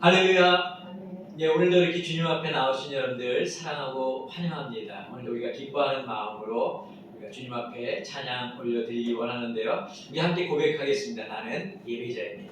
할렐루야. 오늘도 이렇게 주님 앞에 나오신 여러분들 사랑하고 환영합니다. 오늘도 우리가 기뻐하는 마음으로 우리가 주님 앞에 찬양 올려드리기 원하는데요. 우리 함께 고백하겠습니다. 나는 예배자입니다.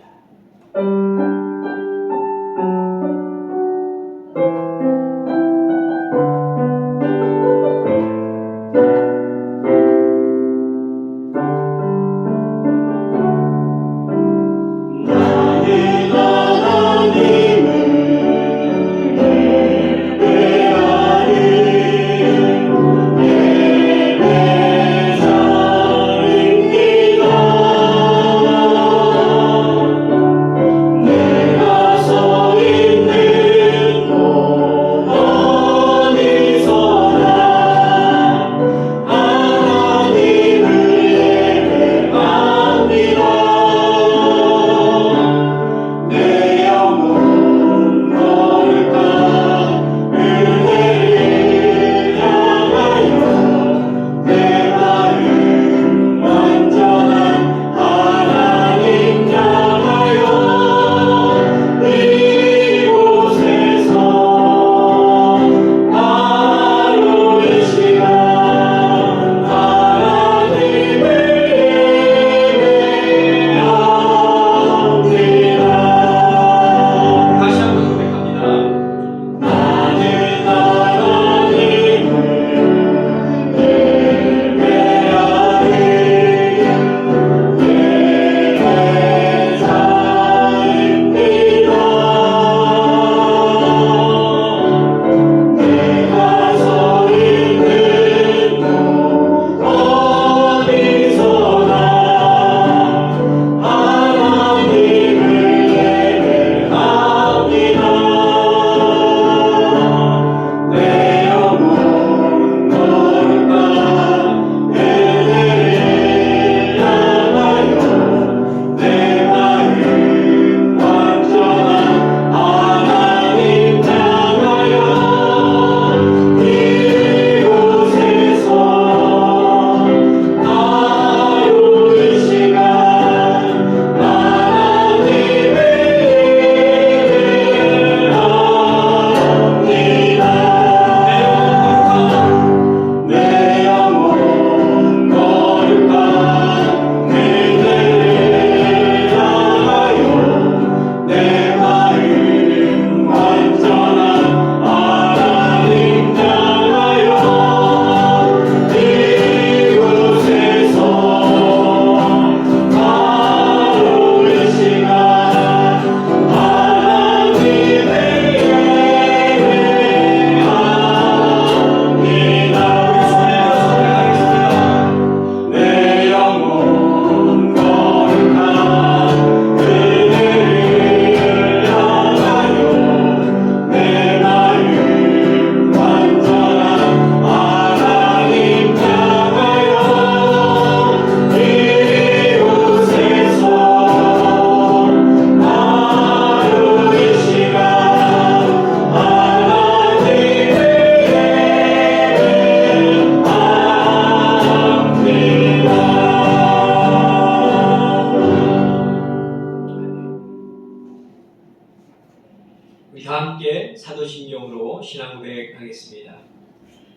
우리 다 함께 사도신경으로 신앙 고백하겠습니다.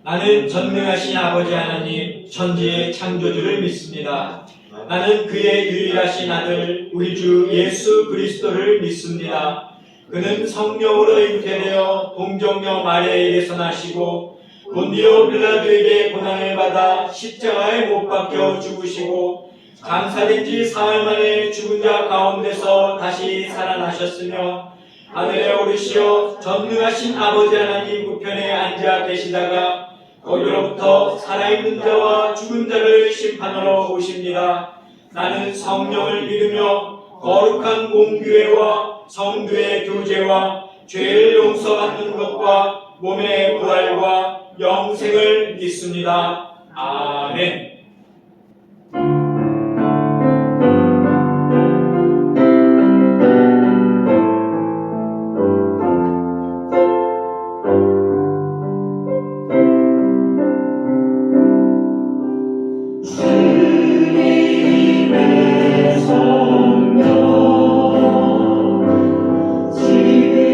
나는 전능하신 아버지 하나님 천지의 창조주를 믿습니다. 나는 그의 유일하신 아들 우리 주 예수 그리스도를 믿습니다. 그는 성령으로 잉태되어 동정녀 마리아에게서 나시고 본디오 빌라도에게 고난을 받아 십자가에 못 박혀 죽으시고 장사된 지 사흘 만에 죽은 자 가운데서 다시 살아나셨으며 하늘에 오르시어 전능하신 아버지 하나님 우편에 앉아 계시다가 거기로부터 살아있는 자와 죽은 자를 심판하러 오십니다. 나는 성령을 믿으며 거룩한 공교회와 성도의 교제와 죄를 용서받는 것과 몸의 부활과 영생을 믿습니다. 아멘. 주님의 성령 지금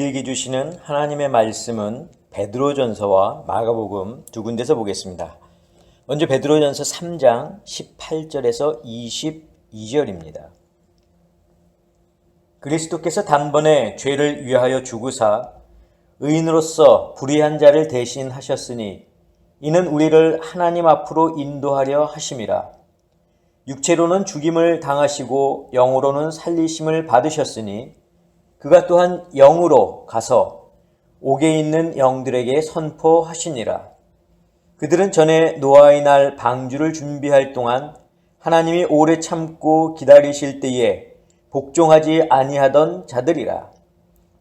우리에게 주시는 하나님의 말씀은 베드로전서와 마가복음 두 군데서 보겠습니다. 먼저 베드로전서 3장 18절에서 22절입니다. 그리스도께서 단번에 죄를 위하여 죽으사 의인으로서 불의한 자를 대신하셨으니 이는 우리를 하나님 앞으로 인도하려 하심이라. 육체로는 죽임을 당하시고 영으로는 살리심을 받으셨으니 그가 또한 영으로 가서 옥에 있는 영들에게 선포하시니라. 그들은 전에 노아의 날 방주를 준비할 동안 하나님이 오래 참고 기다리실 때에 복종하지 아니하던 자들이라.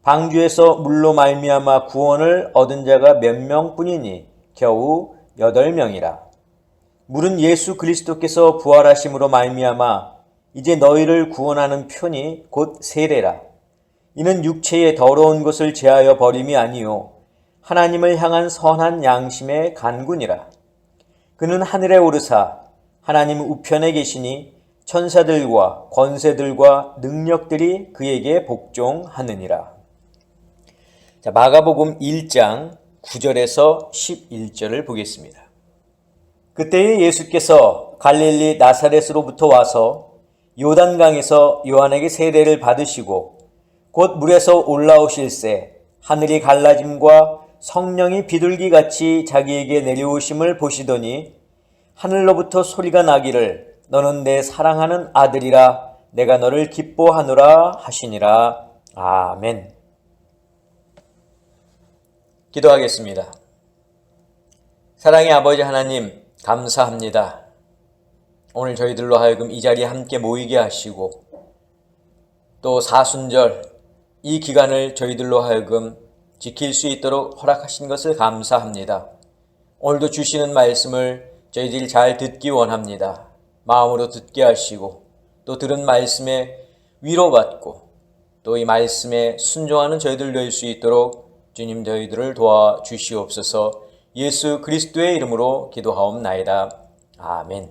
방주에서 물로 말미암아 구원을 얻은 자가 몇 명뿐이니 겨우 8명이라. 물은 예수 그리스도께서 부활하심으로 말미암아 이제 너희를 구원하는 편이 곧 세례라. 이는 육체의 더러운 것을 제하여 버림이 아니요 하나님을 향한 선한 양심의 간군이라. 그는 하늘에 오르사 하나님 우편에 계시니 천사들과 권세들과 능력들이 그에게 복종하느니라. 자, 마가복음 1장 9절에서 11절을 보겠습니다. 그때에 예수께서 갈릴리 나사렛으로부터 와서 요단강에서 요한에게 세례를 받으시고 곧 물에서 올라오실새 하늘이 갈라짐과 성령이 비둘기같이 자기에게 내려오심을 보시더니 하늘로부터 소리가 나기를 너는 내 사랑하는 아들이라 내가 너를 기뻐하노라 하시니라. 아멘. 기도하겠습니다. 사랑의 아버지 하나님 감사합니다. 오늘 저희들로 하여금 이 자리에 함께 모이게 하시고 또 사순절 이 기간을 저희들로 하여금 지킬 수 있도록 허락하신 것을 감사합니다. 오늘도 주시는 말씀을 저희들이 잘 듣기 원합니다. 마음으로 듣게 하시고 또 들은 말씀에 위로받고 또 이 말씀에 순종하는 저희들 될 수 있도록 주님 저희들을 도와주시옵소서. 예수 그리스도의 이름으로 기도하옵나이다. 아멘.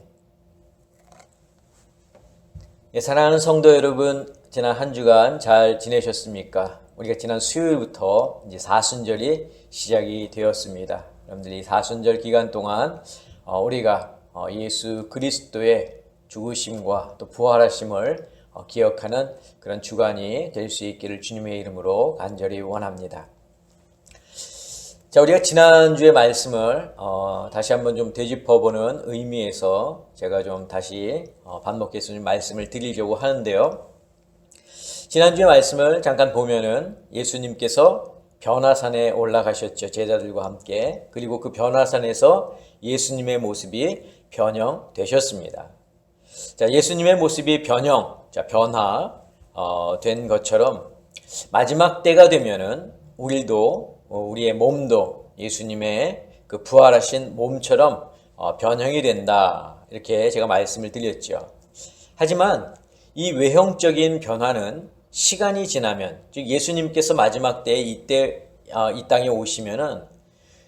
사랑하는 성도 여러분, 지난 한 주간 잘 지내셨습니까? 우리가 지난 수요일부터 이제 사순절이 시작이 되었습니다. 여러분들이 사순절 기간 동안 우리가 예수 그리스도의 죽으심과 또 부활하심을 기억하는 그런 주간이 될 수 있기를 주님의 이름으로 간절히 원합니다. 자, 우리가 지난주의 말씀을 다시 한번 좀 되짚어보는 의미에서 제가 좀 다시 반복해서 좀 말씀을 드리려고 하는데요. 지난주의 말씀을 잠깐 보면은 예수님께서 변화산에 올라가셨죠. 제자들과 함께. 그리고 그 변화산에서 예수님의 모습이 변형되셨습니다. 자, 예수님의 모습이 변화된 것처럼 마지막 때가 되면은 우리의 몸도 예수님의 그 부활하신 몸처럼 변형이 된다. 이렇게 제가 말씀을 드렸죠. 하지만 이 외형적인 변화는 시간이 지나면, 즉 예수님께서 마지막 때에 이 땅에 오시면은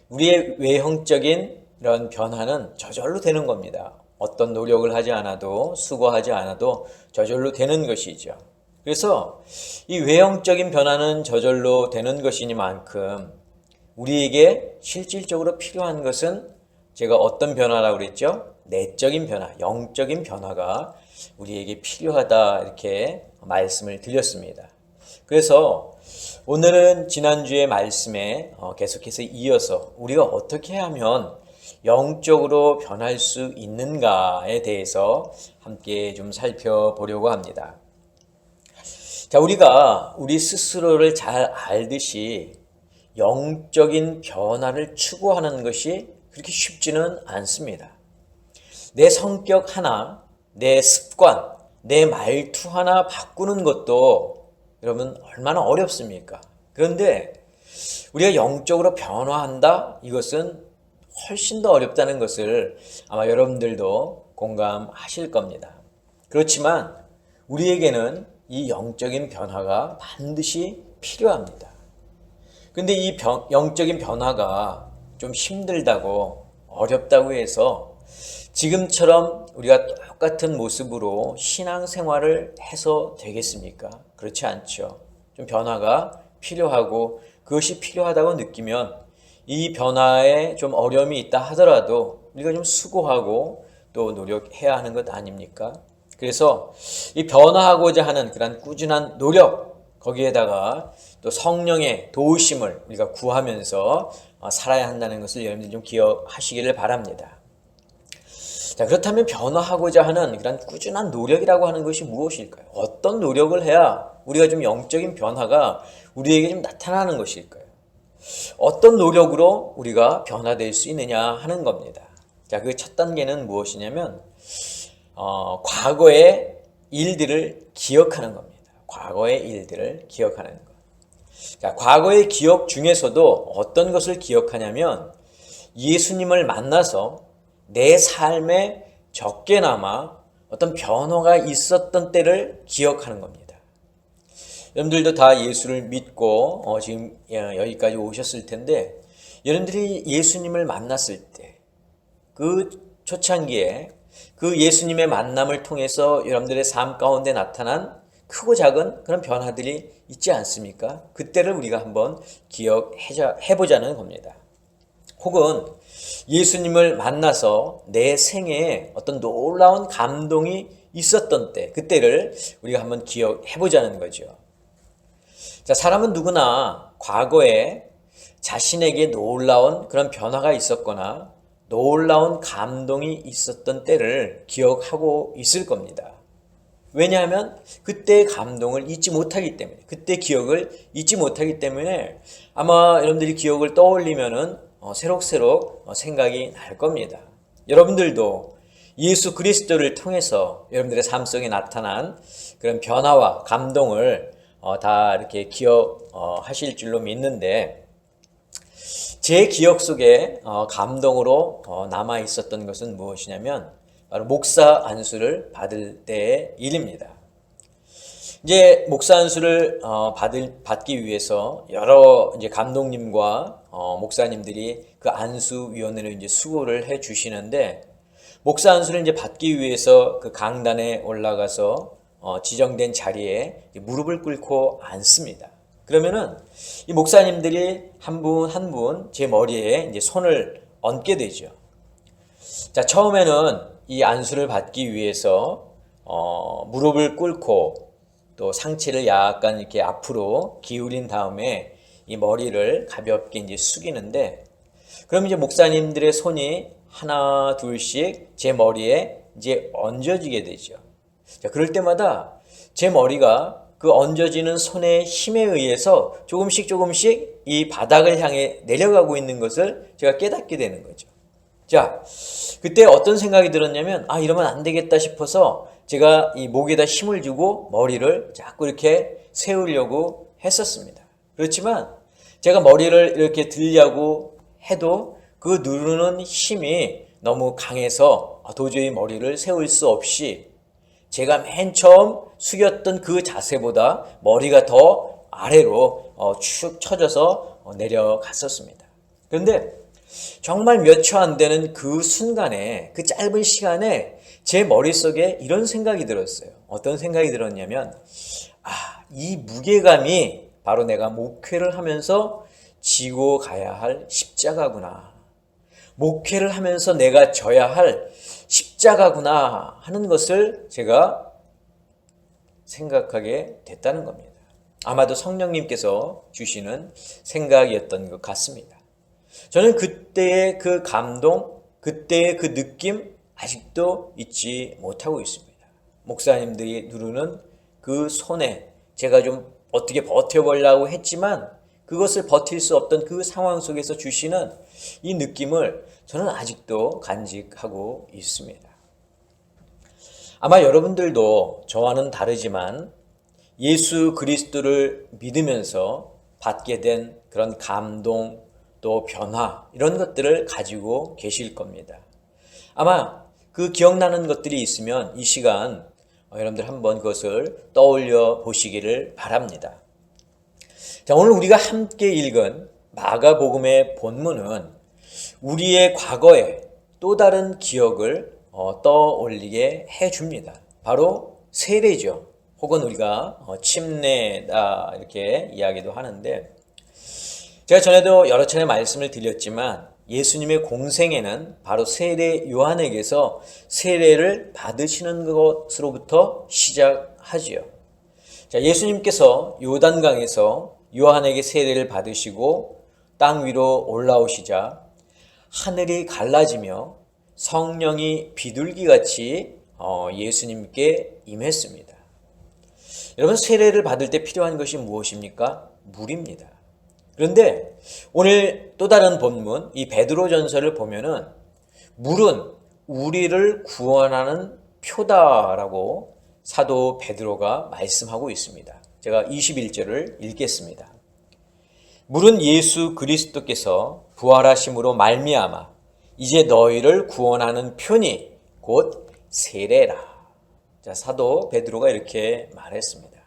우리의 외형적인 이런 변화는 저절로 되는 겁니다. 어떤 노력을 하지 않아도, 수고하지 않아도 저절로 되는 것이죠. 그래서 이 외형적인 변화는 저절로 되는 것이니만큼 우리에게 실질적으로 필요한 것은 제가 어떤 변화라고 그랬죠? 내적인 변화, 영적인 변화가 우리에게 필요하다 이렇게 말씀을 드렸습니다. 그래서 오늘은 지난주의 말씀에 계속해서 이어서 우리가 어떻게 하면 영적으로 변할 수 있는가에 대해서 함께 좀 살펴보려고 합니다. 자, 우리가 우리 스스로를 잘 알듯이 영적인 변화를 추구하는 것이 그렇게 쉽지는 않습니다. 내 성격 하나, 내 습관, 내 말투 하나 바꾸는 것도 여러분 얼마나 어렵습니까? 그런데 우리가 영적으로 변화한다? 이것은 훨씬 더 어렵다는 것을 아마 여러분들도 공감하실 겁니다. 그렇지만 우리에게는 이 영적인 변화가 반드시 필요합니다. 근데 이 영적인 변화가 좀 힘들다고 어렵다고 해서 지금처럼 우리가 똑같은 모습으로 신앙생활을 해서 되겠습니까? 그렇지 않죠. 좀 변화가 필요하고 그것이 필요하다고 느끼면 이 변화에 좀 어려움이 있다 하더라도 우리가 좀 수고하고 또 노력해야 하는 것 아닙니까? 그래서 이 변화하고자 하는 그런 꾸준한 노력, 거기에다가 또 성령의 도우심을 우리가 구하면서 살아야 한다는 것을 여러분들이 좀 기억하시기를 바랍니다. 자, 그렇다면 변화하고자 하는 그런 꾸준한 노력이라고 하는 것이 무엇일까요? 어떤 노력을 해야 우리가 좀 영적인 변화가 우리에게 좀 나타나는 것일까요? 어떤 노력으로 우리가 변화될 수 있느냐 하는 겁니다. 자, 그 첫 단계는 무엇이냐면 과거의 일들을 기억하는 겁니다. 과거의 일들을 기억하는 것. 자, 과거의 기억 중에서도 어떤 것을 기억하냐면 예수님을 만나서 내 삶에 적게나마 어떤 변화가 있었던 때를 기억하는 겁니다. 여러분들도 다 예수를 믿고 지금 여기까지 오셨을 텐데 여러분들이 예수님을 만났을 때 그 초창기에 그 예수님의 만남을 통해서 여러분들의 삶 가운데 나타난 크고 작은 그런 변화들이 있지 않습니까? 그때를 우리가 한번 기억해보자는 겁니다. 혹은 예수님을 만나서 내 생애에 어떤 놀라운 감동이 있었던 때, 그때를 우리가 한번 기억해보자는 거죠. 자, 사람은 누구나 과거에 자신에게 놀라운 그런 변화가 있었거나 놀라운 감동이 있었던 때를 기억하고 있을 겁니다. 왜냐하면 그때의 감동을 잊지 못하기 때문에, 그때 기억을 잊지 못하기 때문에 아마 여러분들이 기억을 떠올리면은 새록새록 생각이 날 겁니다. 여러분들도 예수 그리스도를 통해서 여러분들의 삶 속에 나타난 그런 변화와 감동을 다 이렇게 기억하실 줄로 믿는데, 제 기억 속에 감동으로 남아 있었던 것은 무엇이냐면 바로 목사 안수를 받을 때의 일입니다. 이제 목사 안수를 받기 위해서 여러 이제 감독님과 목사님들이 그 안수 위원회로 이제 수고를 해 주시는데, 목사 안수를 이제 받기 위해서 그 강단에 올라가서 지정된 자리에 무릎을 꿇고 앉습니다. 그러면은 이 목사님들이 한 분 한 분 제 머리에 이제 손을 얹게 되죠. 자, 처음에는 이 안수를 받기 위해서 무릎을 꿇고 또 상체를 약간 이렇게 앞으로 기울인 다음에 이 머리를 가볍게 이제 숙이는데, 그럼 이제 목사님들의 손이 하나 둘씩 제 머리에 이제 얹어지게 되죠. 자, 그럴 때마다 제 머리가 그 얹어지는 손의 힘에 의해서 조금씩 이 바닥을 향해 내려가고 있는 것을 제가 깨닫게 되는 거죠. 자, 그때 어떤 생각이 들었냐면, 이러면 안 되겠다 싶어서 제가 이 목에다 힘을 주고 머리를 자꾸 이렇게 세우려고 했었습니다. 그렇지만 제가 머리를 이렇게 들려고 해도 그 누르는 힘이 너무 강해서 도저히 머리를 세울 수 없이 제가 맨 처음 숙였던 그 자세보다 머리가 더 아래로 축 처져서 내려갔었습니다. 그런데 정말 몇 초 안 되는 그 순간에, 그 짧은 시간에 제 머릿속에 이런 생각이 들었어요. 어떤 생각이 들었냐면, 이 무게감이 바로 내가 목회를 하면서 지고 가야 할 십자가구나. 목회를 하면서 내가 져야 할 십자가구나 하는 것을 제가 생각하게 됐다는 겁니다. 아마도 성령님께서 주시는 생각이었던 것 같습니다. 저는 그때의 그 감동, 그때의 그 느낌 아직도 잊지 못하고 있습니다. 목사님들이 누르는 그 손에 제가 좀 어떻게 버텨보려고 했지만 그것을 버틸 수 없던 그 상황 속에서 주시는 이 느낌을 저는 아직도 간직하고 있습니다. 아마 여러분들도 저와는 다르지만 예수 그리스도를 믿으면서 받게 된 그런 감동, 또 변화, 이런 것들을 가지고 계실 겁니다. 아마 그 기억나는 것들이 있으면 이 시간 여러분들 한번 그것을 떠올려 보시기를 바랍니다. 자, 오늘 우리가 함께 읽은 마가복음의 본문은 우리의 과거에 또 다른 기억을 떠올리게 해줍니다. 바로 세례죠. 혹은 우리가 침례다 이렇게 이야기도 하는데, 제가 전에도 여러 차례 말씀을 드렸지만 예수님의 공생애는 바로 세례 요한에게서 세례를 받으시는 것으로부터 시작하지요. 자, 예수님께서 요단강에서 요한에게 세례를 받으시고 땅 위로 올라오시자 하늘이 갈라지며 성령이 비둘기같이 예수님께 임했습니다. 여러분, 세례를 받을 때 필요한 것이 무엇입니까? 물입니다. 그런데 오늘 또 다른 본문, 이 베드로전서를 보면은 물은 우리를 구원하는 표다라고 사도 베드로가 말씀하고 있습니다. 제가 21절을 읽겠습니다. 물은 예수 그리스도께서 부활하심으로 말미암아 이제 너희를 구원하는 표니 곧 세례라. 자, 사도 베드로가 이렇게 말했습니다.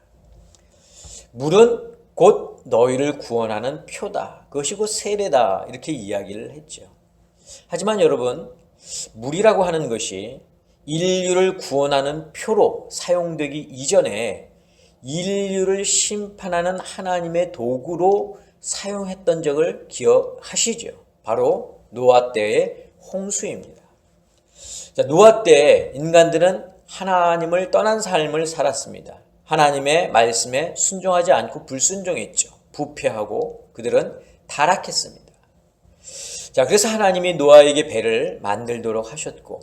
물은 곧 너희를 구원하는 표다. 그것이 곧 세례다. 이렇게 이야기를 했죠. 하지만 여러분, 물이라고 하는 것이 인류를 구원하는 표로 사용되기 이전에 인류를 심판하는 하나님의 도구로 사용했던 적을 기억하시죠? 바로 노아 때의 홍수입니다. 자, 노아 때 인간들은 하나님을 떠난 삶을 살았습니다. 하나님의 말씀에 순종하지 않고 불순종했죠. 부패하고 그들은 타락했습니다. 자, 그래서 하나님이 노아에게 배를 만들도록 하셨고,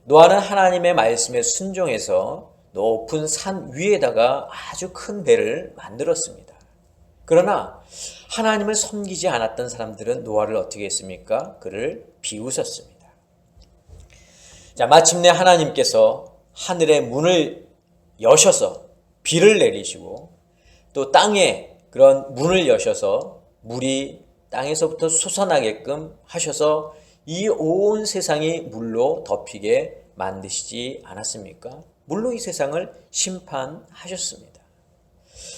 노아는 하나님의 말씀에 순종해서 높은 산 위에다가 아주 큰 배를 만들었습니다. 그러나 하나님을 섬기지 않았던 사람들은 노아를 어떻게 했습니까? 그를 비웃었습니다. 자, 마침내 하나님께서 하늘의 문을 여셔서 비를 내리시고 또 땅에 그런 문을 여셔서 물이 땅에서부터 솟아나게끔 하셔서 이 온 세상이 물로 덮이게 만드시지 않았습니까? 물로 이 세상을 심판하셨습니다.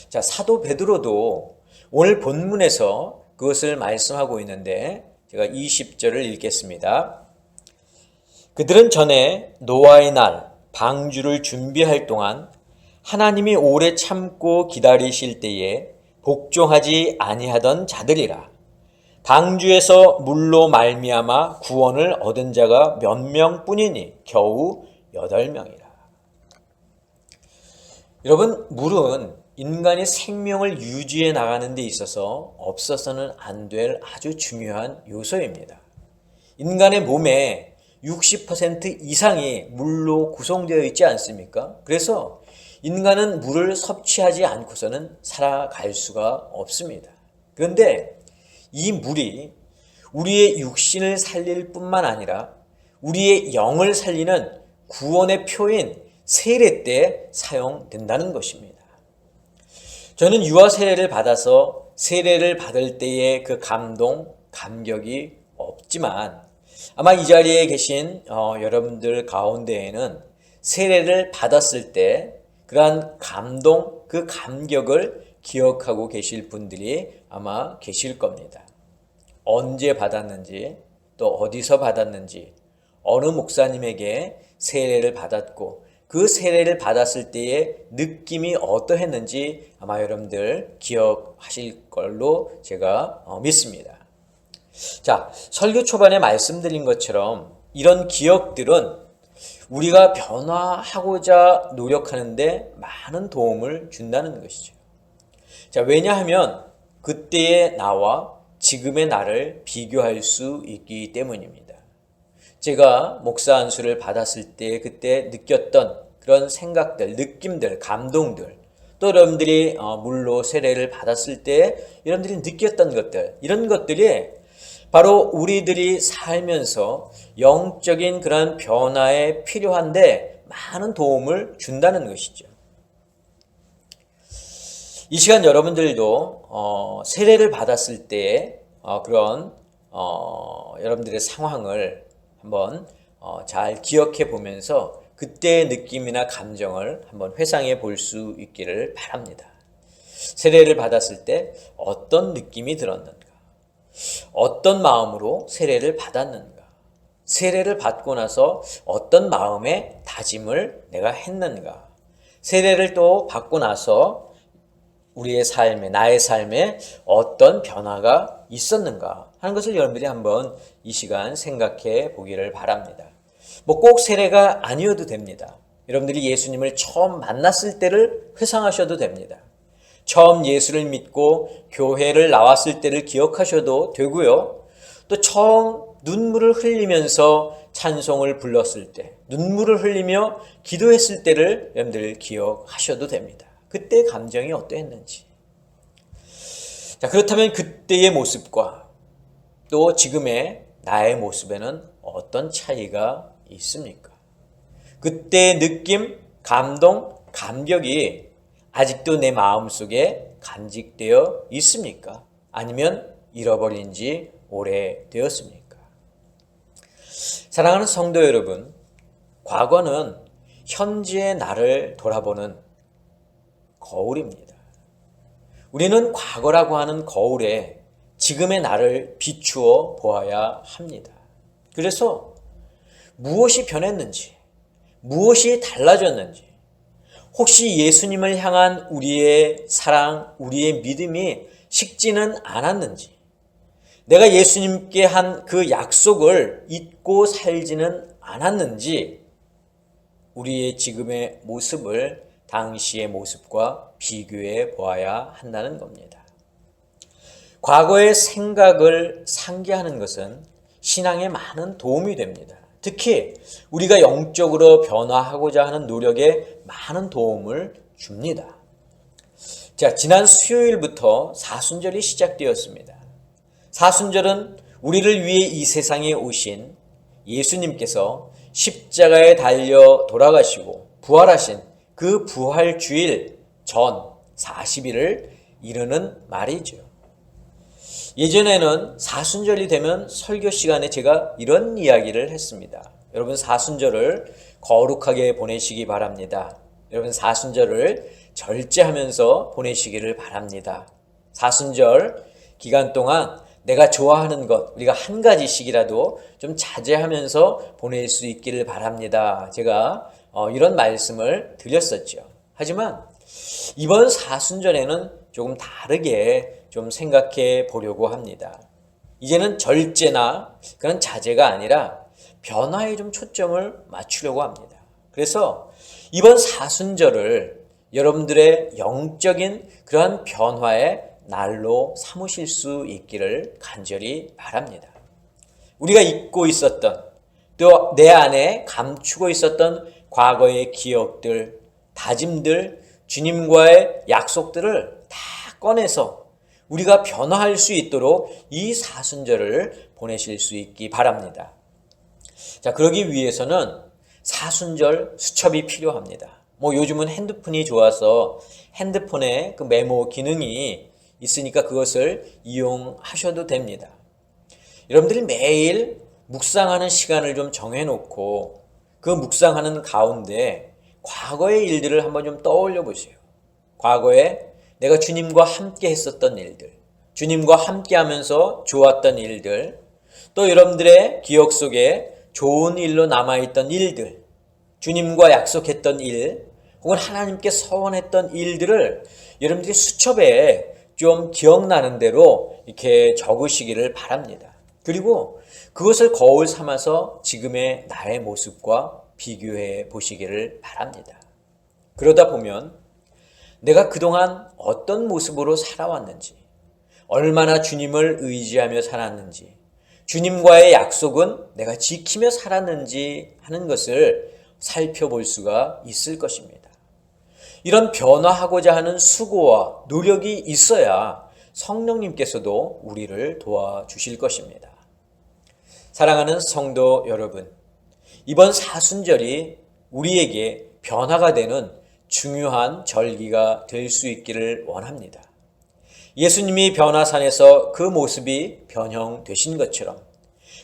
자, 사도 베드로도 오늘 본문에서 그것을 말씀하고 있는데 제가 20절을 읽겠습니다. 그들은 전에 노아의 날 방주를 준비할 동안 하나님이 오래 참고 기다리실 때에 복종하지 아니하던 자들이라. 방주에서 물로 말미암아 구원을 얻은 자가 몇 명뿐이니 겨우 8명이라. 여러분, 물은 인간의 생명을 유지해 나가는 데 있어서 없어서는 안 될 아주 중요한 요소입니다. 인간의 몸에 60% 이상이 물로 구성되어 있지 않습니까? 그래서 인간은 물을 섭취하지 않고서는 살아갈 수가 없습니다. 그런데 이 물이 우리의 육신을 살릴 뿐만 아니라 우리의 영을 살리는 구원의 표인 세례 때 사용된다는 것입니다. 저는 유아 세례를 받아서 세례를 받을 때의 그 감동, 감격이 없지만 아마 이 자리에 계신 여러분들 가운데에는 세례를 받았을 때 그러한 감동, 그 감격을 기억하고 계실 분들이 아마 계실 겁니다. 언제 받았는지, 또 어디서 받았는지, 어느 목사님에게 세례를 받았고 그 세례를 받았을 때의 느낌이 어떠했는지 아마 여러분들 기억하실 걸로 제가 믿습니다. 자, 설교 초반에 말씀드린 것처럼 이런 기억들은 우리가 변화하고자 노력하는데 많은 도움을 준다는 것이죠. 자, 왜냐하면 그때의 나와 지금의 나를 비교할 수 있기 때문입니다. 제가 목사 안수를 받았을 때 그때 느꼈던 그런 생각들, 느낌들, 감동들, 또 여러분들이 물로 세례를 받았을 때 여러분들이 느꼈던 것들, 이런 것들이 바로 우리들이 살면서 영적인 그런 변화에 필요한데 많은 도움을 준다는 것이죠. 이 시간 여러분들도 세례를 받았을 때 그런 여러분들의 상황을 한번 잘 기억해 보면서 그때의 느낌이나 감정을 한번 회상해 볼 수 있기를 바랍니다. 세례를 받았을 때 어떤 느낌이 들었는가? 어떤 마음으로 세례를 받았는가? 세례를 받고 나서 어떤 마음의 다짐을 내가 했는가? 세례를 또 받고 나서 우리의 삶에, 나의 삶에 어떤 변화가 있었는가 하는 것을 여러분들이 한번 이 시간 생각해 보기를 바랍니다. 뭐 꼭 세례가 아니어도 됩니다. 여러분들이 예수님을 처음 만났을 때를 회상하셔도 됩니다. 처음 예수를 믿고 교회를 나왔을 때를 기억하셔도 되고요. 또 처음 눈물을 흘리면서 찬송을 불렀을 때, 눈물을 흘리며 기도했을 때를 여러분들 기억하셔도 됩니다. 그때 감정이 어떠했는지. 자, 그렇다면 그때의 모습과 또 지금의 나의 모습에는 어떤 차이가 있습니까? 그때의 느낌, 감동, 감격이 아직도 내 마음속에 간직되어 있습니까? 아니면 잃어버린 지 오래되었습니까? 사랑하는 성도 여러분, 과거는 현재의 나를 돌아보는 거울입니다. 우리는 과거라고 하는 거울에 지금의 나를 비추어 보아야 합니다. 그래서 무엇이 변했는지, 무엇이 달라졌는지, 혹시 예수님을 향한 우리의 사랑, 우리의 믿음이 식지는 않았는지, 내가 예수님께 한 그 약속을 잊고 살지는 않았는지, 우리의 지금의 모습을 당시의 모습과 비교해 보아야 한다는 겁니다. 과거의 생각을 상기하는 것은 신앙에 많은 도움이 됩니다. 특히 우리가 영적으로 변화하고자 하는 노력에 많은 도움을 줍니다. 자, 지난 수요일부터 사순절이 시작되었습니다. 사순절은 우리를 위해 이 세상에 오신 예수님께서 십자가에 달려 돌아가시고 부활하신 그 부활주일 전 40일을 이르는 말이죠. 예전에는 사순절이 되면 설교 시간에 제가 이런 이야기를 했습니다. 여러분 사순절을 거룩하게 보내시기 바랍니다. 여러분 사순절을 절제하면서 보내시기를 바랍니다. 사순절 기간 동안 내가 좋아하는 것, 우리가 한 가지씩이라도 좀 자제하면서 보낼 수 있기를 바랍니다. 제가 이런 말씀을 드렸었죠. 하지만 이번 사순절에는 조금 다르게 좀 생각해 보려고 합니다. 이제는 절제나 그런 자제가 아니라 변화에 좀 초점을 맞추려고 합니다. 그래서 이번 사순절을 여러분들의 영적인 그러한 변화의 날로 삼으실 수 있기를 간절히 바랍니다. 우리가 잊고 있었던 또 내 안에 감추고 있었던 과거의 기억들, 다짐들, 주님과의 약속들을 다 꺼내서 우리가 변화할 수 있도록 이 사순절을 보내실 수 있기 바랍니다. 자, 그러기 위해서는 사순절 수첩이 필요합니다. 뭐 요즘은 핸드폰이 좋아서 핸드폰에 그 메모 기능이 있으니까 그것을 이용하셔도 됩니다. 여러분들이 매일 묵상하는 시간을 좀 정해놓고 그 묵상하는 가운데 과거의 일들을 한번 좀 떠올려 보세요. 과거에 내가 주님과 함께 했었던 일들, 주님과 함께 하면서 좋았던 일들, 또 여러분들의 기억 속에 좋은 일로 남아있던 일들, 주님과 약속했던 일, 혹은 하나님께 서원했던 일들을 여러분들이 수첩에 좀 기억나는 대로 이렇게 적으시기를 바랍니다. 그리고 그것을 거울 삼아서 지금의 나의 모습과 비교해 보시기를 바랍니다. 그러다 보면 내가 그동안 어떤 모습으로 살아왔는지, 얼마나 주님을 의지하며 살았는지, 주님과의 약속은 내가 지키며 살았는지 하는 것을 살펴볼 수가 있을 것입니다. 이런 변화하고자 하는 수고와 노력이 있어야 성령님께서도 우리를 도와주실 것입니다. 사랑하는 성도 여러분, 이번 사순절이 우리에게 변화가 되는 중요한 절기가 될 수 있기를 원합니다. 예수님이 변화산에서 그 모습이 변형되신 것처럼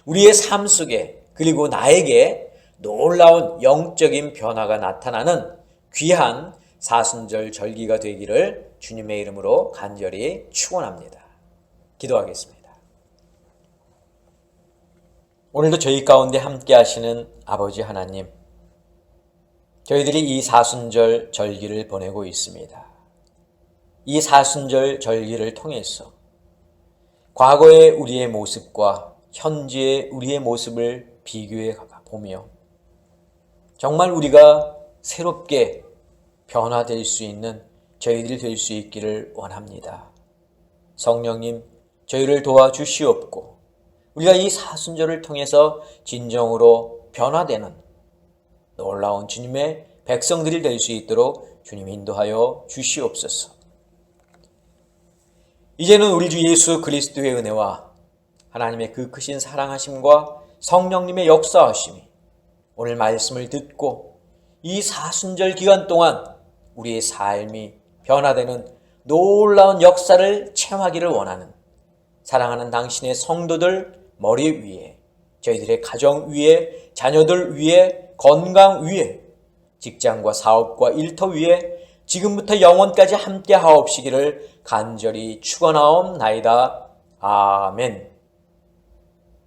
우리의 삶 속에 그리고 나에게 놀라운 영적인 변화가 나타나는 귀한 사순절 절기가 되기를 주님의 이름으로 간절히 축원합니다. 기도하겠습니다. 오늘도 저희 가운데 함께 하시는 아버지 하나님, 저희들이 이 사순절 절기를 보내고 있습니다. 이 사순절 절기를 통해서 과거의 우리의 모습과 현재의 우리의 모습을 비교해 보며 정말 우리가 새롭게 변화될 수 있는 저희들이 될 수 있기를 원합니다. 성령님, 저희를 도와주시옵고 우리가 이 사순절을 통해서 진정으로 변화되는 놀라운 주님의 백성들이 될 수 있도록 주님 인도하여 주시옵소서. 이제는 우리 주 예수 그리스도의 은혜와 하나님의 그 크신 사랑하심과 성령님의 역사하심이 오늘 말씀을 듣고 이 사순절 기간 동안 우리의 삶이 변화되는 놀라운 역사를 체험하기를 원하는 사랑하는 당신의 성도들 머리 위에, 저희들의 가정 위에, 자녀들 위에, 건강 위에, 직장과 사업과 일터 위에 지금부터 영원까지 함께 하옵시기를 간절히 축원하옵나이다. 아멘.